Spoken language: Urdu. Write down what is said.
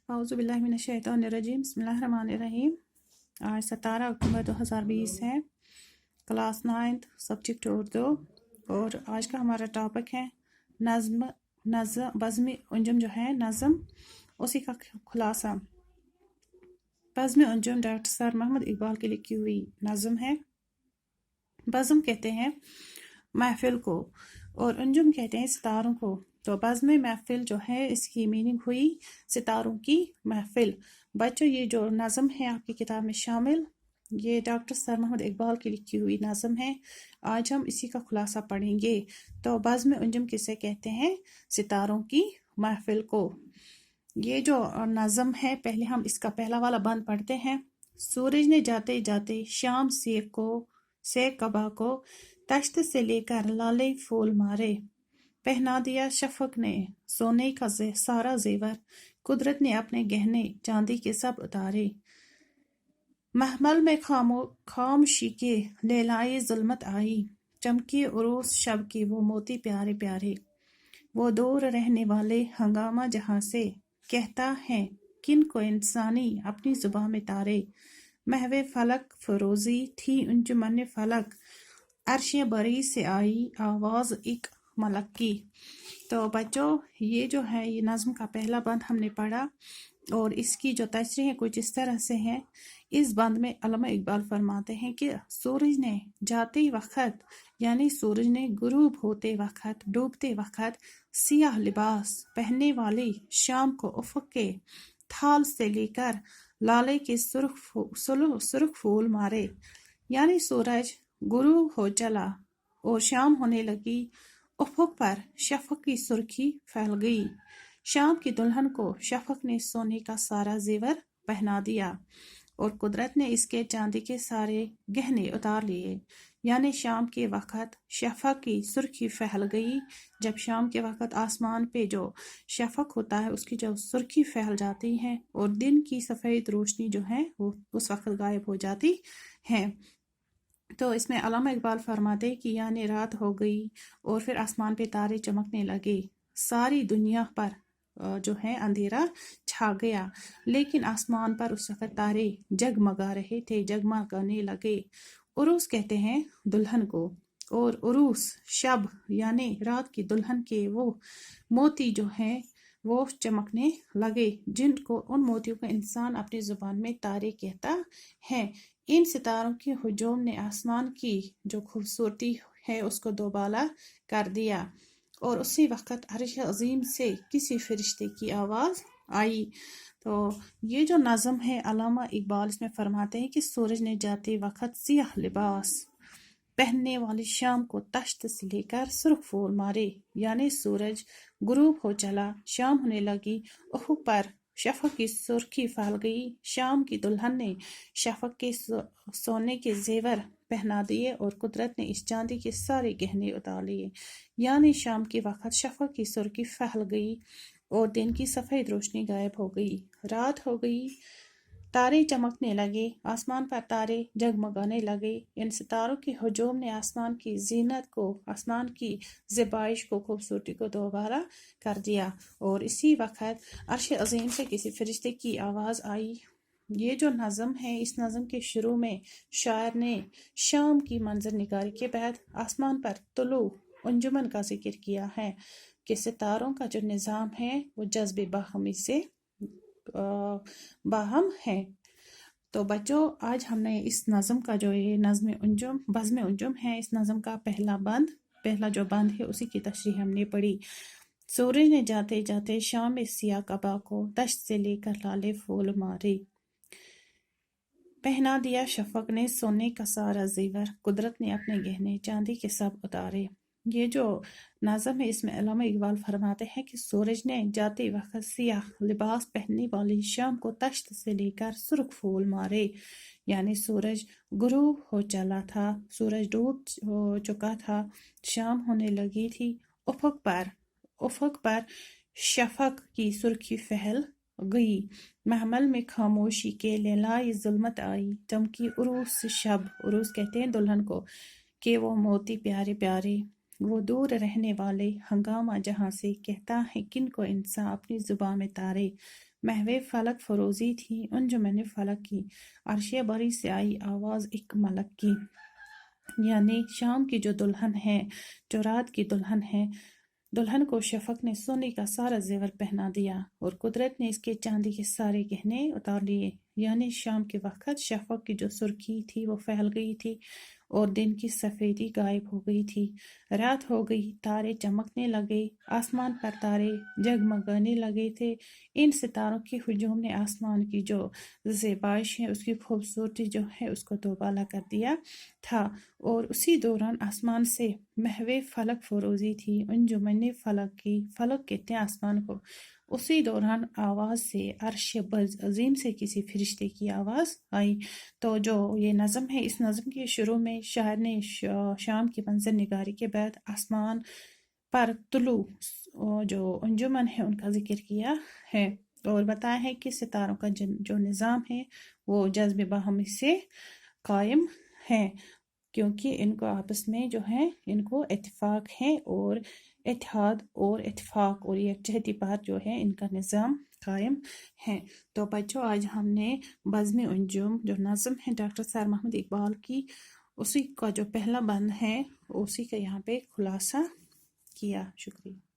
اعوذ باللہ من الشیطان الرجیم بسم اللہ الرحمن الرحیم۔ آج 17 اکتوبر 2020 ہے، کلاس 9 سبجیکٹ اردو، اور آج کا ہمارا ٹاپک ہے بزم انجم جو ہے نظم، اسی کا خلاصہ۔ بزم انجم ڈاکٹر سر محمد اقبال کی لکھی ہوئی نظم ہے۔ بزم کہتے ہیں محفل کو اور انجم کہتے ہیں ستاروں کو۔ تو بزم محفل جو ہے اس کی میننگ ہوئی ستاروں کی محفل۔ بچوں یہ جو نظم ہے آپ کی کتاب میں شامل، یہ ڈاکٹر سر محمد اقبال کی لکھی ہوئی نظم ہے۔ آج ہم اسی کا خلاصہ پڑھیں گے۔ تو بزم انجم کسے کہتے ہیں؟ ستاروں کی محفل کو۔ یہ جو نظم ہے پہلے ہم اس کا پہلا والا بند پڑھتے ہیں۔ سورج نے جاتے جاتے شام سیک کبا کو تشت سے لے کر لالے پھول مارے، پہنا دیا شفق نے سونے کا سارا زیور، قدرت نے اپنے گہنے چاندی کے سب اتارے، محمل میں خاموشی کے لیلائے ظلمت آئی، چمکی عروس شب کی وہ موتی پیارے پیارے، وہ دور رہنے والے ہنگامہ جہاں سے کہتا ہے کن کو انسانی اپنی زباں میں تارے، محو فلک فروزی تھی انجمن فلک، عرش بری سے آئی آواز ایک ملک کی۔ تو بچوں یہ جو ہے یہ نظم کا پہلا بند ہم نے پڑھا، اور اس کی جو تشریح ہے کچھ اس طرح سے ہے۔ اس بند میں علامہ اقبال فرماتے ہیں کہ سورج نے جاتے وقت، یعنی سورج نے غروب ہوتے وقت، ڈوبتے وقت سیاہ لباس پہننے والی شام کو افق کے تھال سے لے کر لالے کے سرخ پھول مارے، یعنی سورج غروب ہو چلا اور شام ہونے لگی، افق پر شفق کی سرخی پھیل گئی، شام کی دلہن کو شفق نے سونے کا سارا زیور پہنا دیا اور قدرت نے اس کے چاندی کے سارے گہنے اتار لیے، یعنی شام کے وقت شفق کی سرخی پھیل گئی۔ جب شام کے وقت آسمان پہ جو شفق ہوتا ہے اس کی جو سرخی پھیل جاتی ہے اور دن کی سفید روشنی جو ہے وہ اس وقت غائب ہو جاتی ہے۔ تو اس میں علامہ اقبال فرماتے کہ یعنی رات ہو گئی اور پھر آسمان پہ تارے چمکنے لگے، ساری دنیا پر جو ہے اندھیرا چھا گیا، لیکن آسمان پر اس وقت تارے جگمگا رہے تھے، جگمگانے لگے۔ عروس کہتے ہیں دلہن کو، اور عروس شب یعنی رات کی دلہن کے وہ موتی جو ہیں وہ چمکنے لگے، جن کو ان موتیوں کو انسان اپنی زبان میں تارے کہتا ہے۔ ان ستاروں کی ہجوم نے آسمان کی جو خوبصورتی ہے اس کو دوبالا کر دیا، اور اسی وقت عرش عظیم سے کسی فرشتے کی آواز آئی۔ تو یہ جو نظم ہے علامہ اقبال اس میں فرماتے ہیں کہ سورج نے جاتے وقت سیاہ لباس پہننے والی شام کو تشت سے لے کر سرخ پھول مارے، یعنی سورج غروب ہو چلا، شام ہونے لگی، افق پر شفق کی سرخی پھیل گئی، شام کی دلہن نے شفق کے سونے کے زیور پہنا دیے اور قدرت نے اس چاندی کے سارے گہنے اتار لیے، یعنی شام کے وقت شفق کی سرخی پھیل گئی اور دن کی سفید روشنی غائب ہو گئی، رات ہو گئی، تارے چمکنے لگے، آسمان پر تارے جگمگانے لگے۔ ان ستاروں کی ہجوم نے آسمان کی زینت کو، آسمان کی زیبائش کو، خوبصورتی کو دوبارہ کر دیا، اور اسی وقت عرش عظیم سے کسی فرشتے کی آواز آئی۔ یہ جو نظم ہے اس نظم کے شروع میں شاعر نے شام کی منظر نگاری کے بعد آسمان پر طلوع انجمن کا ذکر کیا ہے کہ ستاروں کا جو نظام ہے وہ جذب باہمی سے باہم ہے۔ تو بچوں آج ہم نے اس نظم کا جو یہ بزم انجم ہے، اس نظم کا پہلا جو بند ہے اسی کی تشریح ہم نے پڑھی۔ سورج نے جاتے جاتے شام میں سیاہ کبا کو تشت سے لے کر لالے پھول مارے، پہنا دیا شفق نے سونے کا سارا زیور، قدرت نے اپنے گہنے چاندی کے سب اتارے۔ یہ جو نظم ہے اس میں علامہ اقبال فرماتے ہیں کہ سورج نے جاتے وقت سیاہ لباس پہننے والی شام کو تشت سے لے کر سرخ پھول مارے، یعنی سورج غروب ہو چلا تھا، سورج ڈوب ہو چکا تھا، شام ہونے لگی تھی، افق پر شفق کی سرخی پھیل گئی، محمل میں خاموشی کے لیلائے ظلمت آئی، چمکی عروس شب، عروس کہتے ہیں دلہن کو، کہ وہ موتی پیارے پیارے، وہ دور رہنے والے ہنگامہ جہاں سے کہتا ہے کن کو انسان اپنی زباں میں تارے، محو فلک فروزی تھی انجمن فلک کی، عرش بری سے آئی آواز ایک ملک کی، یعنی شام کی جو دلہن ہے، جو رات کی دلہن ہے، دلہن کو شفق نے سونے کا سارا زیور پہنا دیا اور قدرت نے اس کے چاندی کے سارے گہنے اتار لیے، یعنی شام کے وقت شفق کی جو سرخی تھی وہ پھیل گئی تھی اور دن کی سفیدی غائب ہو گئی تھی، رات ہو گئی، تارے چمکنے لگے، آسمان پر تارے جگمگانے لگے تھے۔ ان ستاروں کے ہجوم نے آسمان کی جو زیبائش ہے، اس کی خوبصورتی جو ہے، اس کو دوبالا کر دیا تھا، اور اسی دوران آسمان سے محو فلک فروزی تھی انجمن فلک کی، فلک کہتے ہیں آسمان کو۔ اسی دوران آواز سے عرش عظیم سے کسی فرشتے کی آواز آئی۔ تو جو یہ نظم ہے، اس نظم کے شروع میں شاعر نے شام کی منظر نگاری کے بعد آسمان پر طلوع جو انجمن ہے ان کا ذکر کیا ہے، اور بتایا ہے کہ ستاروں کا جو نظام ہے وہ جذب باہمی سے قائم ہے، کیونکہ ان کو آپس میں جو ہے ان کو اتفاق ہے اور اتحاد اور اتفاق اور یکجہتی پر جو ہے ان کا نظام قائم ہے۔ تو بچوں، آج ہم نے بزم انجم جو نظم ہے ڈاکٹر سر محمد اقبال کی، اسی کا جو پہلا بند ہے اسی کا یہاں پہ خلاصہ کیا۔ شکریہ۔